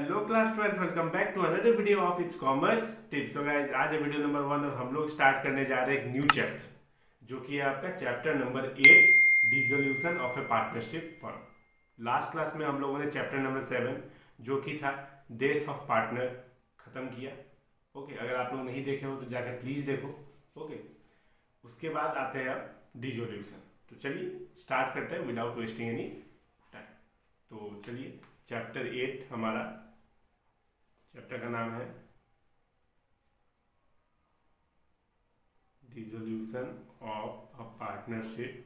Hello class 12, welcome back to another video of its commerce tips. So guys, आज है video number 1 और हम लोग स्टार्ट करने जा रहे हैं एक न्यू चैप्टर जो कि है आपका chapter number 8, dissolution of a partnership firm. Last class में हम लोगों ने चैप्टर नंबर 7 जो कि था डेथ ऑफ पार्टनर खत्म किया। ओके, अगर आप लोग नहीं देखे हो तो जाकर प्लीज देखो। ओके, उसके बाद आते हैं अब डिसोल्यूशन। तो चलिए स्टार्ट करते हैं विदाउट वेस्टिंग एनी टाइम। तो चलिए, चैप्टर 8 हमारा चैप्टर का नाम है dissolution of a partnership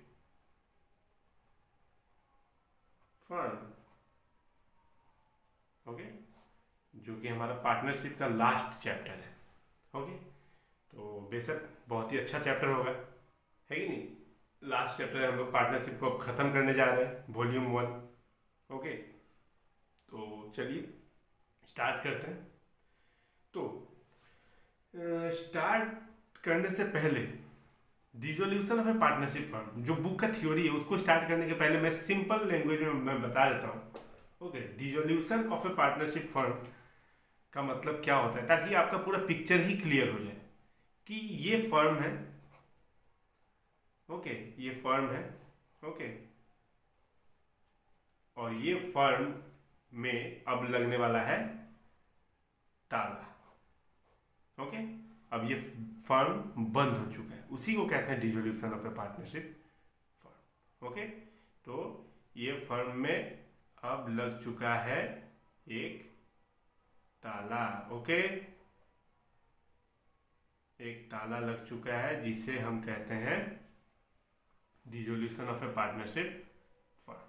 firm. Okay, जो कि हमारा पार्टनरशिप का लास्ट चैप्टर है। ओके, तो बेशक बहुत ही अच्छा चैप्टर होगा, है कि नहीं। लास्ट चैप्टर हम लोग पार्टनरशिप को अब खत्म करने जा रहे हैं, वॉल्यूम 1। ओके, तो चलिए स्टार्ट करते हैं। तो स्टार्ट करने से पहले dissolution of a partnership firm जो बुक का थ्योरी है उसको स्टार्ट करने के पहले मैं सिंपल लैंग्वेज में मैं बता देता हूँ। Okay, dissolution of a partnership firm का मतलब क्या होता है, ताकि आपका पूरा पिक्चर ही क्लियर हो जाए कि ये फर्म है। ओके, ये फर्म है। ओके, और ये फर्म में अब लगने वाला है ताला। ओके, अब ये फर्म बंद हो चुका है, उसी को कहते हैं dissolution of a partnership firm. Okay, तो ये फर्म में अब लग चुका है एक ताला। ओके, एक ताला लग चुका है जिसे हम कहते हैं dissolution of a partnership firm.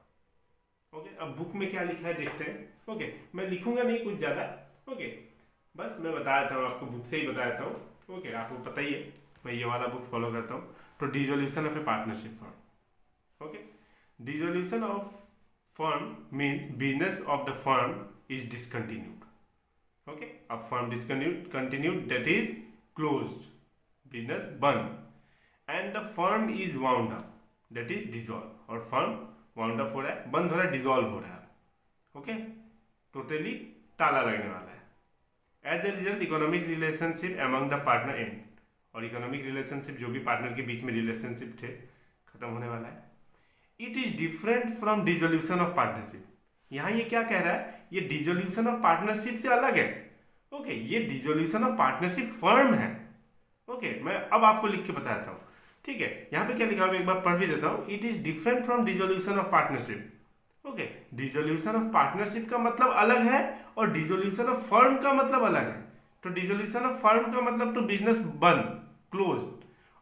Okay, अब बुक में क्या लिखा है देखते हैं। ओके, मैं लिखूंगा नहीं कुछ ज्यादा। ओके, बस मैं बता देता हूँ आपको, बुक से ही बता देता हूँ। ओके, आपको पता ही है मैं ये वाला बुक फॉलो करता हूँ। तो dissolution of a partnership firm. Okay, dissolution of firm means business of the firm is discontinued. Okay, अब firm discontinued that is closed, business बंद, and the firm is wound up that is dissolve. और firm wound up हो रहा है, बंद हो रहा है, डिसॉल्व हो रहा है। ओके, टोटली ताला लगने वाला है। As a result economic relationship among the partner and, और इकोनॉमिक रिलेशनशिप जो भी पार्टनर के बीच में रिलेशनशिप थे खत्म होने वाला है। It is different from dissolution of partnership. यहाँ ये क्या कह रहा है, ये डिसोल्यूशन ऑफ पार्टनरशिप से अलग है। ओके, ये डिसोल्यूशन ऑफ पार्टनरशिप फर्म है। ओके, मैं अब आपको लिख के बताता हूँ। ठीक है, यहाँ पे क्या लिखा है एक बार पढ़ भी देता हूँ। It is different from dissolution of partnership. Okay, dissolution of partnership का मतलब अलग है और डिसोल्यूशन ऑफ फर्म का मतलब अलग है। तो डिसोल्यूशन ऑफ फर्म का मतलब तो बिजनेस बंद, क्लोज,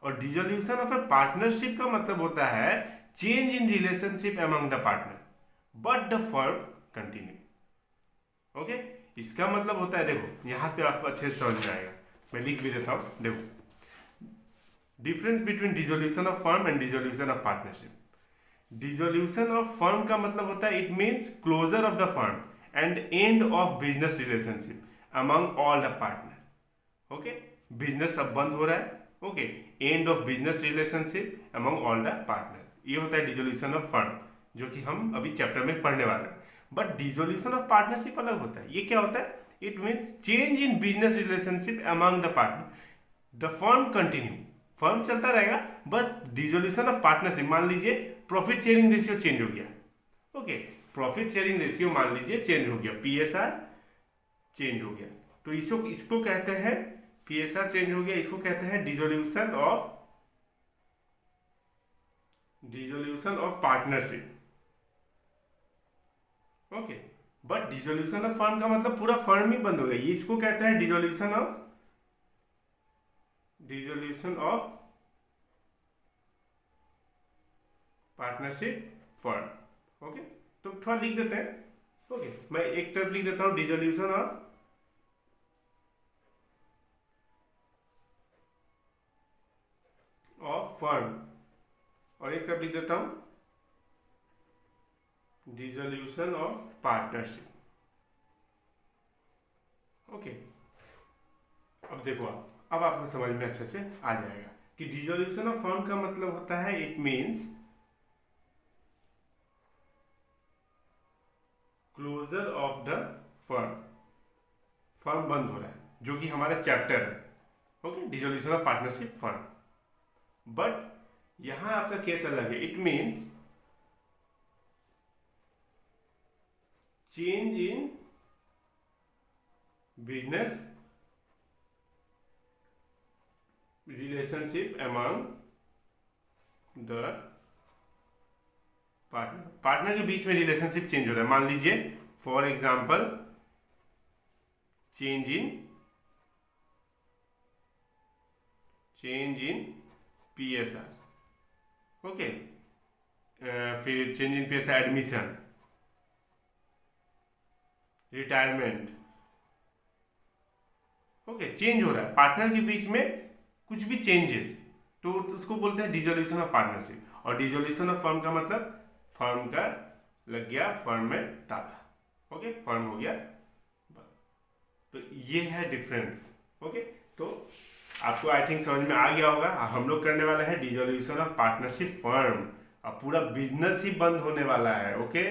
और डिसोल्यूशन ऑफ ए पार्टनरशिप का मतलब होता है change in relationship among the partner but the firm continue. Okay, इसका मतलब होता है, देखो यहां पे आपको अच्छे से समझ जाएगा, मैं लिख भी देता हूं। देखो, difference between dissolution of firm and dissolution of partnership. Dissolution of firm का मतलब होता है it means closure of the firm and end of business relationship among all the partner. Okay, business अब बंद हो रहा है। Okay, end of business relationship among all the partner, ये होता है डिसोल्यूशन ऑफ फर्म, जो कि हम अभी चैप्टर में पढ़ने वाले हैं। बट डिसोल्यूशन ऑफ पार्टनरशिप अलग होता है। ये क्या होता है, it means change in business relationship among the partner. The firm continue, firm चलता रहेगा, बस डिसोल्यूशन ऑफ पार्टनरशिप, मान लीजिए प्रॉफिट शेयरिंग रेशियो चेंज हो गया। ओके, प्रॉफिट शेयरिंग रेशियो मान लीजिए चेंज हो गया, पीएसआर चेंज हो गया, तो इसको कहते हैं, पीएसआर चेंज हो गया, इसको कहते हैं dissolution of partnership. Okay, but dissolution of firm का मतलब पूरा फर्म ही बंद हो गया, ये इसको कहते हैं dissolution of partnership firm. Okay, तो थोड़ा लिख देते हैं। ओके, मैं एक तरफ लिख देता हूं डिसोल्यूशन ऑफ फर्म, और एक तरफ लिख देता हूं डिसोल्यूशन ऑफ पार्टनरशिप। ओके, अब देखो अब आपको समझ में अच्छे से आ जाएगा कि डिसोल्यूशन ऑफ फर्म का मतलब होता है it means closure of the firm. Firm बंद हो रहा है, जो कि हमारा चैप्टर है, okay, dissolution of partnership firm. But यहां आपका केस अलग है। It means change in business relationship among the partner के बीच में रिलेशनशिप चेंज हो रहा है। मान लीजिए for example change in PSR, okay, फिर change in PSR admission, retirement, okay, change हो रहा है पार्टनर के बीच में, कुछ भी चेंजेस, तो उसको बोलते हैं डिसोल्यूशन ऑफ पार्टनरशिप। और डिसोल्यूशन ऑफ फर्म का मतलब फर्म का लग गया फर्म में ताला, ओके, फर्म हो गया। तो ये है डिफरेंस, ओके। तो आपको आई थिंक समझ में आ गया होगा। हम लोग करने वाले हैं डिसोल्यूशन ऑफ पार्टनरशिप फर्म। अब पूरा बिजनेस ही बंद होने वाला है, ओके,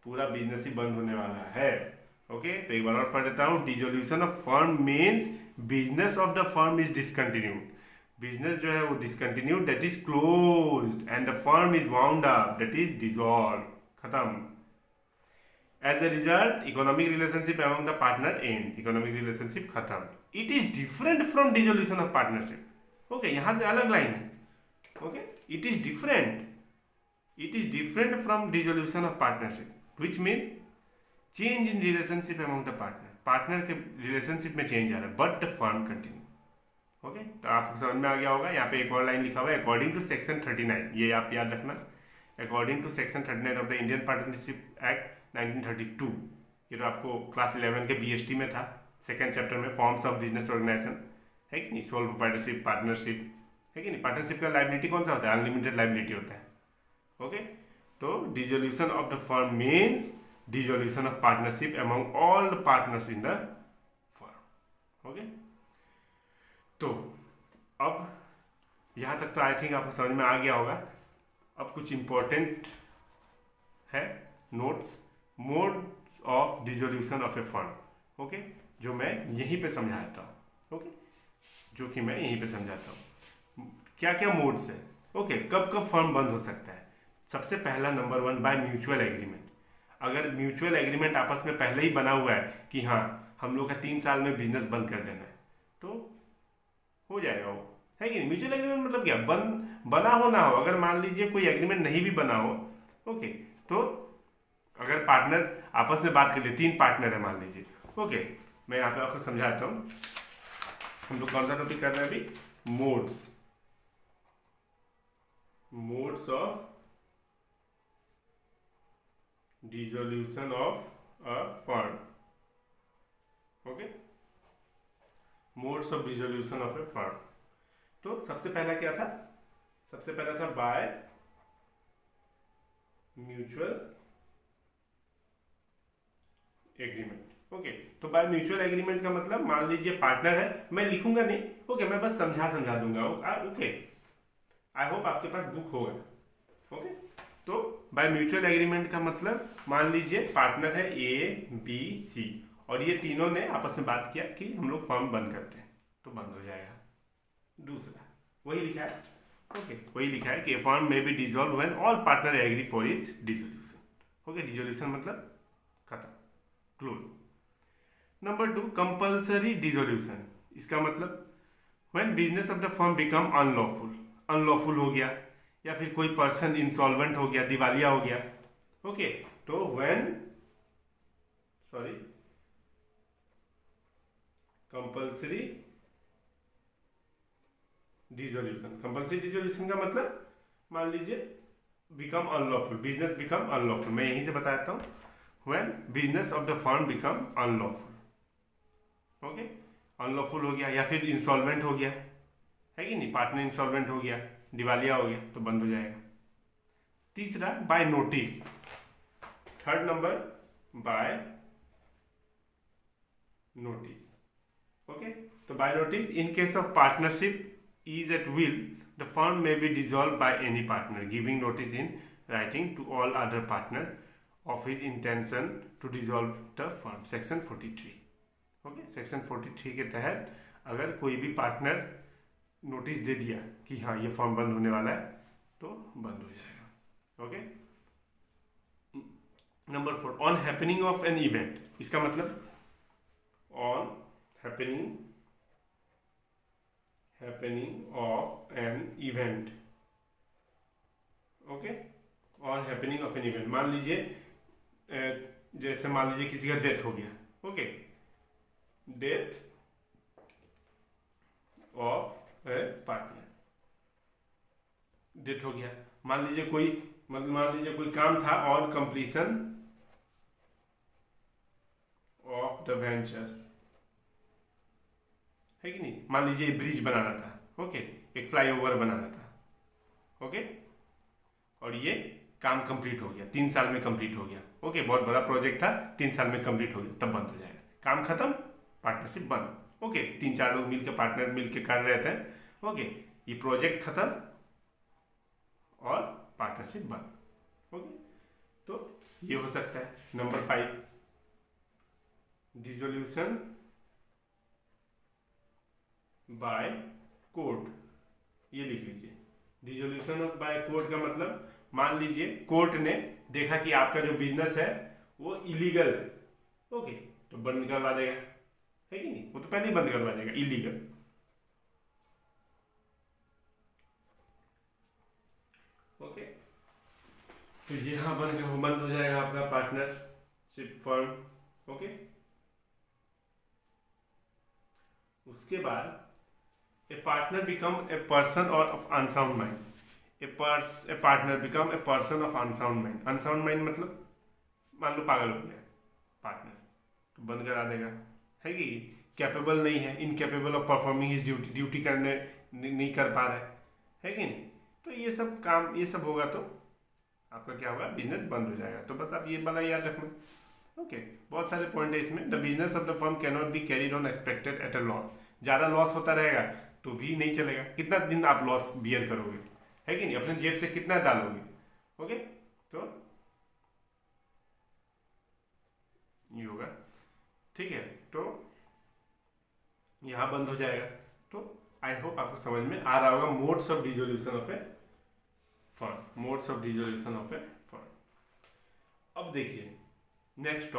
पूरा बिजनेस ही बंद होने वाला है, ओके। तो एक बार और पढ़ देता हूँ। Dissolution of firm means business of the firm is discontinued, business जो है वो discontinued, that is closed, and the firm is wound up, that is dissolve, खत्म। As a result economic relationship among the partner and, economic relationship खत्म। It is different from dissolution of partnership, okay, यहां से अलग line है, okay. It is different from dissolution of partnership, which mean change in relationship among the partner के relationship में change आ रहा है, but the firm continue, okay. तो आपको समझ में आ गया होगा। यहाँ पे एक और लाइन लिखा हुआ है, अकॉर्डिंग टू सेक्शन 39, ये आप याद रखना, according to section 39 of the Indian partnership act 1932, ये तो आपको क्लास 11 के BST में था, सेकेंड चैप्टर में, फॉर्म्स ऑफ बिजनेस ऑर्गेनाइजेशन, है कि नहीं, सोल पार्टनरशिप, है कि नहीं। पार्टनरशिप का लाइबिलिटी कौन सा होता है? अनलिमिटेड लाइबिलिटी होता है, ओके। तो dissolution of the firm means dissolution of partnership among all the partners in the firm, okay. तो अब यहां तक तो आई थिंक आपको समझ में आ गया होगा। अब कुछ इंपॉर्टेंट है notes, modes of dissolution of A firm, okay, जो मैं यहीं पे समझाता हूँ, ओके, जो कि मैं यहीं पे समझाता हूँ। क्या क्या मोड्स है, ओके, कब कब फर्म बंद हो सकता है। सबसे पहला नंबर 1, बाय म्यूचुअल एग्रीमेंट। अगर म्यूचुअल एग्रीमेंट आपस में पहले ही बना हुआ है कि हाँ हम लोग का 3 साल में बिजनेस बंद कर देना है, तो हो जाएगा वो, है कि नहीं। म्यूचुअल एग्रीमेंट मतलब क्या, बना हो ना हो, अगर मान लीजिए कोई एग्रीमेंट नहीं भी बना हो, ओके, तो अगर पार्टनर आपस में बात कर ले, 3 पार्टनर है मान लीजिए, ओके, मैं यहाँ पे आपको समझाता हूँ। हम लोग कौन सा टॉपिक कर रहे हैं अभी? Modes of dissolution of a firm, okay, modes of dissolution of A firm. तो सबसे पहला क्या था? सबसे पहला था बाय म्यूचुअल एग्रीमेंट, ओके। तो बाय म्यूचुअल एग्रीमेंट का मतलब, मान लीजिए पार्टनर है, मैं लिखूंगा नहीं, ओके, मैं बस समझा दूंगा, ओके। आई होप आपके पास बुक होगा, ओके। तो बाय म्यूचुअल एग्रीमेंट का मतलब, मान लीजिए पार्टनर है ABC, और ये तीनों ने आपस में बात किया कि हम लोग फर्म बंद करते हैं, तो बंद हो जाएगा। दूसरा वही लिखा है, ओके, वही लिखा है कि फर्म में be dissolve when all partner agree for its dissolution, okay. डिसोल्यूशन मतलब खत्म, क्लोज। Number 2, compulsory dissolution. इसका मतलब when business of the firm become unlawful हो गया, या फिर कोई पर्सन इंसॉल्वेंट हो गया, दिवालिया हो गया, ओके। तो कंपल्सरी डिसोल्यूशन का मतलब, मान लीजिए become unlawful, business become unlawful, मैं यहीं से बताता हूँ, when business of the firm become unlawful, okay, unlawful हो गया, या फिर इंसॉल्वेंट हो गया, है कि नहीं, पार्टनर इंसॉल्वेंट हो गया, दिवालिया हो गया, तो बंद हो जाएगा। तीसरा by notice. Third number by notice, okay. तो by notice, in case of partnership is at will, the firm may be dissolved by any partner giving notice in writing to all other partner of his intention to dissolve the firm, section 43, okay, section 43 के तहत अगर कोई भी partner notice दे दिया कि हाँ ये form बंद होने वाला है तो बंद हो जाएगा। Okay, number 4, on happening of an event. इसका मतलब on happening of an event. Okay, on happening of an event, मान लीजिए जैसे मान लीजिए किसी का डेथ हो गया। Okay, death of A partner, death हो गया, मान लीजिए कोई काम था on completion of the venture, है कि नहीं। मान लीजिए ब्रिज बनाना था, ओके, एक फ्लाईओवर बनाना था, ओके, और ये काम कंप्लीट हो गया, 3 साल में कंप्लीट हो गया। ओके, बहुत बड़ा प्रोजेक्ट था, 3 साल में कंप्लीट हो गया, तब बंद हो जाएगा। काम खत्म, पार्टनरशिप बंद। ओके, 3-4 लोग मिलकर पार्टनर मिलकर कर रहे थे, ओके, ये प्रोजेक्ट खत्म और पार्टनरशिप बंद। ओके, तो ये हो सकता है। नंबर 5, डिसोल्यूशन बाय कोर्ट, ये लिख लीजिए। डिसोल्यूशन बाय कोर्ट का मतलब, मान लीजिए कोर्ट ने देखा कि आपका जो बिजनेस है वो इलीगल है, ओके, तो बंद करवा देगा, है कि नहीं। वो तो पहले ही बंद करवा देगा, इलीगल। ओके, तो यहां बंद हो जाएगा आपका पार्टनरशिप फर्म। ओके, उसके बाद a partner become a person of unsound mind. A partner become a person of unsound mind. Unsound mind मतलब मान लो पागल हो गया पार्टनर, तो बंद करा देगा, है कि कैपेबल नहीं है, incapable of performing his duty, duty करने नहीं कर पा रहा है कि नहीं। तो ये सब काम, ये सब होगा तो आपका क्या होगा, बिजनेस बंद हो जाएगा। तो बस आप ये वाला याद रखना। ओके, बहुत सारे पॉइंट है इसमें। The business of the firm can not be carried on expected at a loss. ज़्यादा लॉस होता रहेगा तो भी नहीं चलेगा। कितना दिन आप लॉस बियर करोगे, है कि नहीं, अपने जेब से कितना डालोगे। ओके, तो ये होगा, ठीक है। तो यहाँ बंद हो जाएगा। तो आई होप आपको समझ में आ रहा होगा modes of dissolution of A firm, modes of dissolution of A firm. अब देखिए नेक्स्ट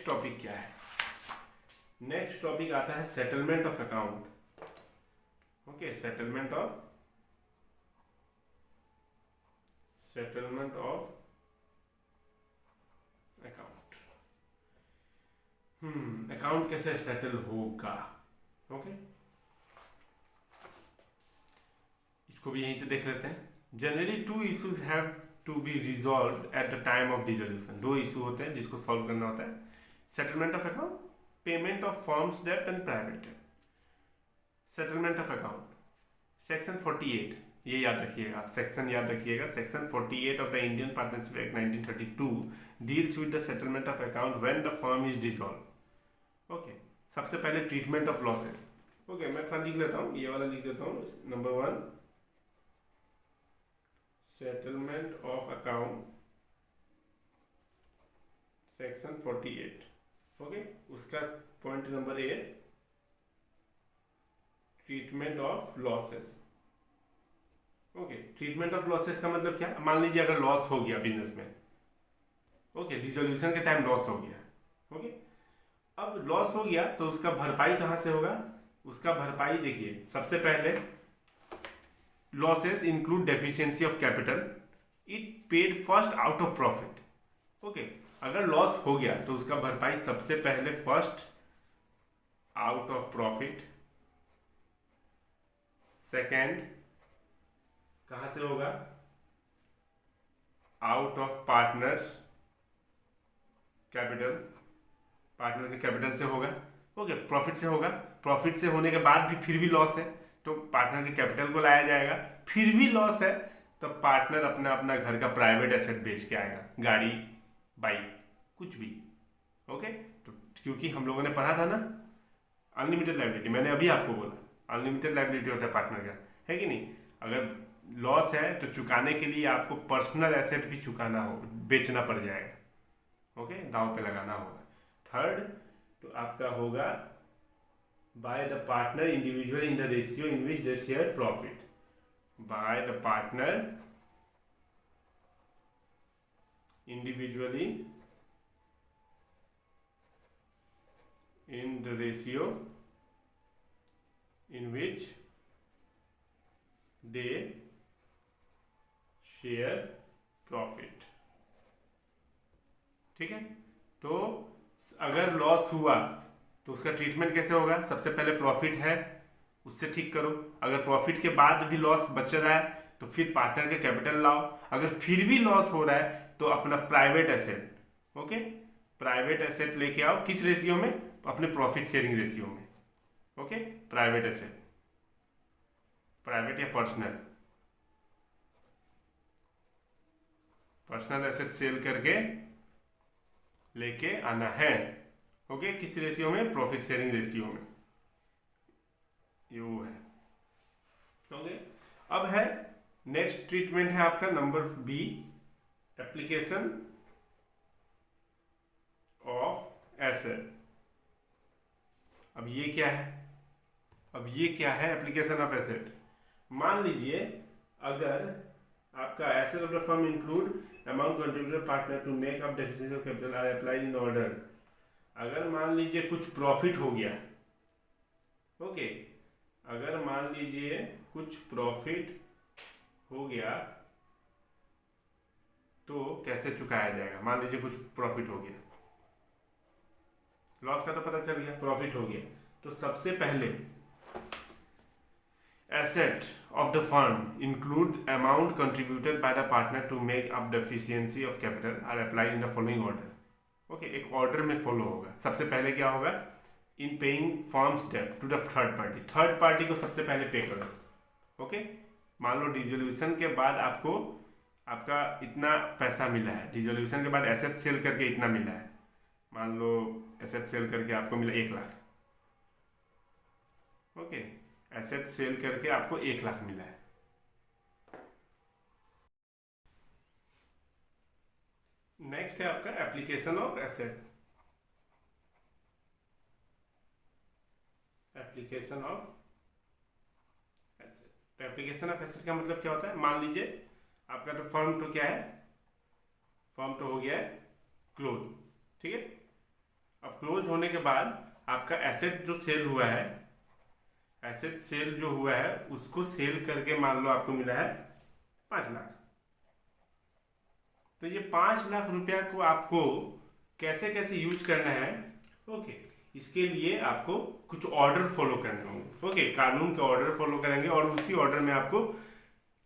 टॉपिक क्या है। नेक्स्ट टॉपिक आता है settlement of account. Okay, settlement of account. Account कैसे सेटल होगा। ओके, इसको भी यहीं से देख लेते हैं। Generally 2 issues have to be resolve at the time of dissolution. 2 issue होते हैं जिसको सॉल्व करना होता है। Settlement of account, payment of firms debt and private debt. Settlement of account, section 48, ये याद रखिएगा आप, सेक्शन याद रखिएगा। Section 48 of the Indian partnership act 1932 deals with the settlement of account when the firm is dissolve. Okay, सबसे पहले treatment of losses. Okay, मैं थोड़ा लिख लेता हूँ, ये वाला लिख देता हूँ। Number 1, settlement of account, section 48। Okay, उसका point number 8, treatment of losses. Okay, treatment of losses का मतलब क्या, मान लीजिए अगर लॉस हो गया बिजनेस में, ओके, डिसोल्यूशन के टाइम लॉस हो गया। ओके, अब लॉस हो गया तो उसका भरपाई कहाँ से होगा। उसका भरपाई देखिए, सबसे पहले losses include deficiency of capital, it paid first out of profit. Okay, अगर लॉस हो गया तो उसका भरपाई सबसे पहले first out of profit, second कहां से होगा, out of partners capital, partner के कैपिटल से होगा। ओके, प्रॉफिट से होगा। प्रॉफिट से होने के बाद भी फिर भी लॉस है तो पार्टनर के कैपिटल को लाया जाएगा। फिर भी लॉस है तो पार्टनर अपना घर का प्राइवेट एसेट बेच के आएगा, गाड़ी, बाइक, कुछ भी। ओके, तो क्योंकि हम लोगों ने पढ़ा था ना अनलिमिटेड लायबिलिटी, मैंने अभी आपको बोला अनलिमिटेड लायबिलिटी होता है पार्टनर का, है कि नहीं। अगर लॉस है तो चुकाने के लिए आपको पर्सनल एसेट भी चुकाना हो, बेचना पड़ जाएगा। ओके, दांव पे लगाना होगा। थर्ड, तो आपका होगा bye the partner individual in the ratio in which they share profit, bye the partner individually in the ratio in which they share profit। ठीक है, तो अगर लॉस हुआ तो उसका ट्रीटमेंट कैसे होगा? सबसे पहले प्रॉफिट है उससे ठीक करो, अगर प्रॉफिट के बाद भी लॉस बच रहा है तो फिर पार्टनर के कैपिटल लाओ, अगर फिर भी लॉस हो रहा है तो अपना private asset, okay, private asset लेके आओ। किस रेशियो में? अपने प्रॉफिट शेयरिंग रेशियो में, ओके। प्राइवेट एसेट, प्राइवेट या पर्सनल, पर्सनल एसेट सेल करके लेके आना है, ओके। किस रेशियो में? प्रॉफिट शेयरिंग रेशियो में, ये वो है, ओके। अब है नेक्स्ट ट्रीटमेंट है आपका number B, application of asset. अब ये क्या है? अब ये क्या है एप्लीकेशन ऑफ एसेट? मान लीजिए अगर आपका asset of the firm include amount contributed partner to make up deficiency of capital are applied in order. अगर मान लीजिए कुछ प्रॉफिट हो गया, ओके, अगर मान लीजिए कुछ प्रॉफिट हो गया तो कैसे चुकाया जाएगा? मान लीजिए कुछ प्रॉफिट हो गया, लॉस का तो पता चल गया, प्रॉफिट हो गया, तो सबसे पहले asset of the firm include amount contributed by the partner to make up deficiency of capital are applied in the following order. Okay, एक ऑर्डर में फॉलो होगा। सबसे पहले क्या होगा? In paying firms debt to the third party, third party को सबसे पहले पे करो, ओके। मान लो डिसोल्यूशन के बाद आपको आपका इतना पैसा मिला है, डिसोल्यूशन के बाद एसेट सेल करके इतना मिला है, मान लो एसेट सेल करके आपको मिला 1 लाख, ओके, एसेट सेल करके आपको 1 लाख मिला है। नेक्स्ट है आपका application of asset, application of asset. तो एप्लीकेशन ऑफ एसेट का मतलब क्या होता है? मान लीजिए आपका तो फर्म तो क्या है, फर्म तो हो गया है क्लोज, ठीक है। अब क्लोज होने के बाद आपका एसेट जो सेल हुआ है, एसेट सेल जो हुआ है उसको सेल करके मान लो आपको मिला है 5 लाख। तो ये 5 लाख रुपया को आपको कैसे कैसे यूज करना है, ओके, इसके लिए आपको कुछ ऑर्डर फॉलो करने होंगे, ओके। कानून के ऑर्डर फॉलो करेंगे और उसी ऑर्डर में आपको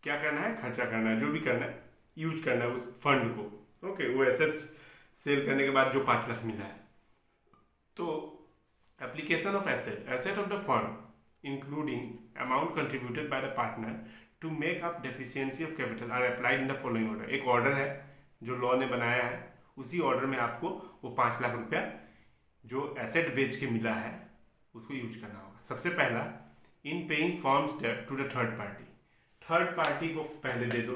क्या करना है? खर्चा करना है, जो भी करना है, यूज करना है उस फंड को, ओके। वो एसेट्स सेल करने के बाद जो 5 लाख मिला है। तो application of asset, asset of the firm including amount contributed by the partner to make up deficiency of capital are applied in the following order. एक ऑर्डर है जो लॉ ने बनाया है, उसी ऑर्डर में आपको वो 5 लाख रुपया जो एसेट बेच के मिला है उसको यूज करना होगा। सबसे पहला, in paying firms debt to the third party, third party को पहले दे दो।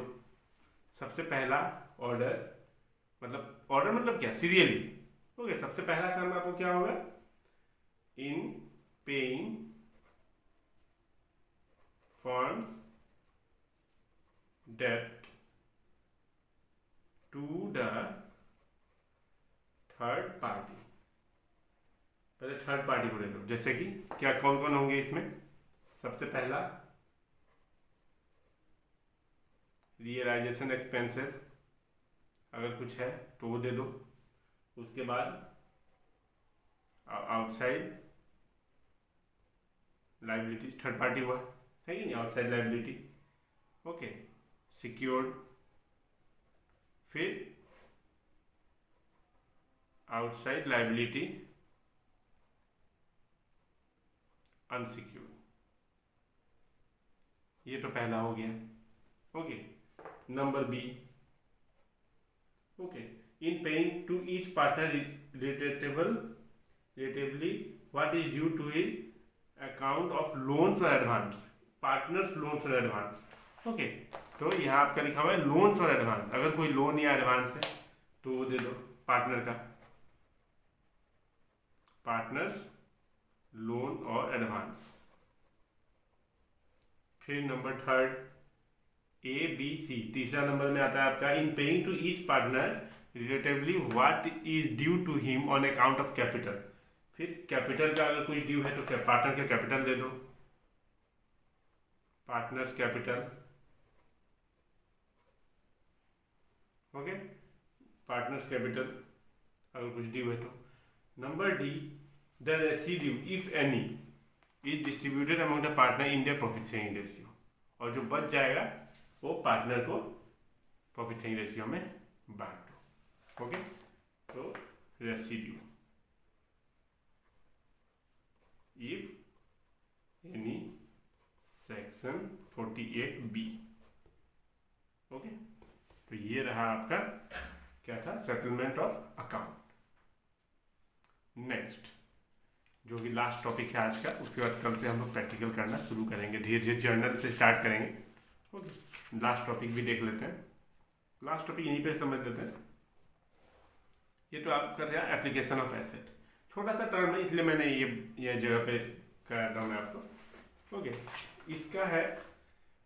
सबसे पहला ऑर्डर मतलब क्या? Serially, okay. सबसे पहला काम आपको क्या होगा? In paying firms debt to the third party, पहले थर्ड पार्टी को दे दो। जैसे कि क्या, कौन कौन होंगे इसमें? सबसे पहला रियलाइजेशन एक्सपेंसेस, अगर कुछ है तो वो दे दो। उसके बाद आउटसाइड लाइबिलिटी, थर्ड पार्टी हुआ है कि नहीं, आउटसाइड लाइबिलिटी, ओके, सिक्योर्ड, फिर आउटसाइड लाइबिलिटी अनसिक्योर्ड, ये तो पहला हो गया, ओके। Number B, okay, in paying to each partner relatively what is due to his account of loans और एडवांस, पार्टनर्स लोन्स और एडवांस, ओके। तो यहाँ आपका लिखा हुआ है लोन्स और एडवांस, अगर कोई लोन या एडवांस है तो वो दे दो पार्टनर का, पार्टनर्स लोन और एडवांस। फिर नंबर थर्ड ABC, तीसरा नंबर में आता है आपका in paying to each partner relatively what is due to him on account of capital. फिर कैपिटल का अगर कुछ ड्यू है तो पार्टनर का कैपिटल दे दो, partners capital. Okay, partners capital अगर कुछ ड्यू है तो। Number D the residue if any is distributed among the partner in their profit sharing ratio, और जो बच जाएगा वो पार्टनर को प्रॉफिट शेयरिंग रेशियो में बांट दो। ओके, तो residue if any section 48B। Okay, तो ये रहा आपका क्या था, सेटलमेंट ऑफ अकाउंट। नेक्स्ट जो कि लास्ट टॉपिक है आज का, उसके बाद कल से हम लोग प्रैक्टिकल करना शुरू करेंगे, धीरे धीरे जर्नल से स्टार्ट करेंगे। ओके, लास्ट टॉपिक भी देख लेते हैं, लास्ट टॉपिक यहीं पे समझ लेते हैं। ये तो आपका था एप्लीकेशन ऑफ एसेट, छोटा सा टर्म है इसलिए मैंने ये जगह पे करा था मैं आपको। ओके, इसका है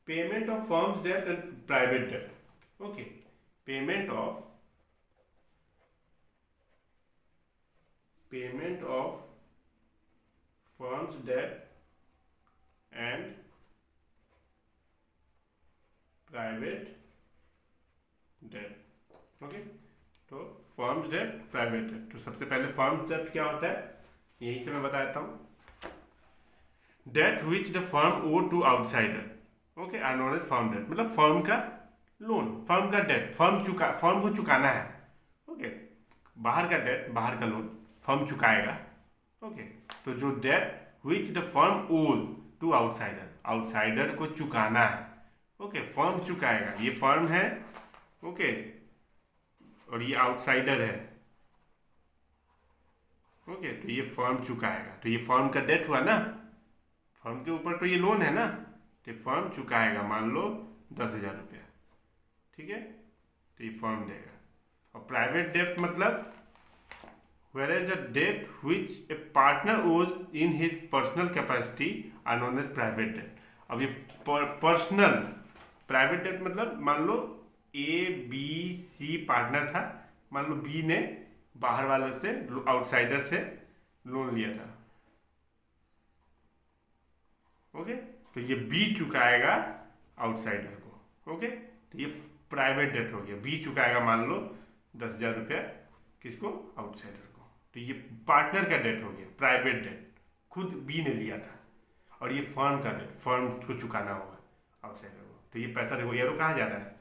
payment of firms debt and private debt. Okay, payment of firm's debt and private debt। Okay, तो firm's debt, private debt। तो सबसे पहले firm's debt क्या होता है, यहीं से मैं बता देता हूँ। debt which the firm owe to outsider, okay, are known as firm debt। मतलब फर्म का लोन, फर्म का डेट, फर्म को चुकाना है। ओके, बाहर का डेट, बाहर का लोन फर्म चुकाएगा। ओके, तो जो डेट विच द फर्म ओज टू आउटसाइडर, आउटसाइडर को चुकाना है। ओके, फर्म चुकाएगा, ये फर्म है। ओके, और ये आउटसाइडर है। ओके, तो ये फर्म चुकाएगा, तो ये फर्म का डेट हुआ ना, फर्म के ऊपर तो ये लोन है ना, तो फर्म चुकाएगा, मान लो 10,000 रुपया। ठीक है, तो ये फर्म देगा। और प्राइवेट डेट मतलब whereas the debt which a partner owes in his personal capacity are known as private debt। अब ये पर्सनल प्राइवेट डेट मतलब मान लो ABC पार्टनर था, मान लो B ने बाहर वाले से, आउटसाइडर से लोन लिया था। ओके, तो ये B चुकाएगा आउटसाइडर को। ओके, तो ये प्राइवेट डेट हो गया, B चुकाएगा मान लो 10,000 रुपया किसको, आउटसाइडर को। तो ये पार्टनर का डेट हो गया, प्राइवेट डेट, खुद बी ने लिया था। और ये फर्म का डेट, फर्म को चुकाना होगा आउटसाइडर को। तो ये पैसा देखो एरो कहाँ जा रहा है,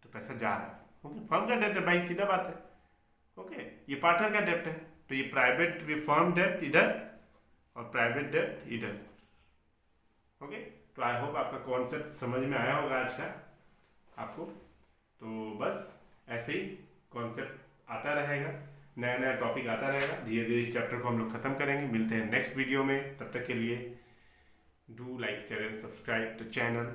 तो पैसा जा रहा है। ओके, फर्म का डेट है भाई, सीधा बात है। ओके, ये पार्टनर का डेट है, तो ये प्राइवेट, ये फर्म डेट इधर और प्राइवेट डेट इधर। ओके, तो आई होप आपका कॉन्सेप्ट समझ में आया होगा आज का आपको। तो बस ऐसे ही कॉन्सेप्ट आता रहेगा, नया नया टॉपिक आता रहेगा, धीरे धीरे इस चैप्टर को हम लोग खत्म करेंगे। मिलते हैं नेक्स्ट वीडियो में, तब तक के लिए do like share and subscribe the channel.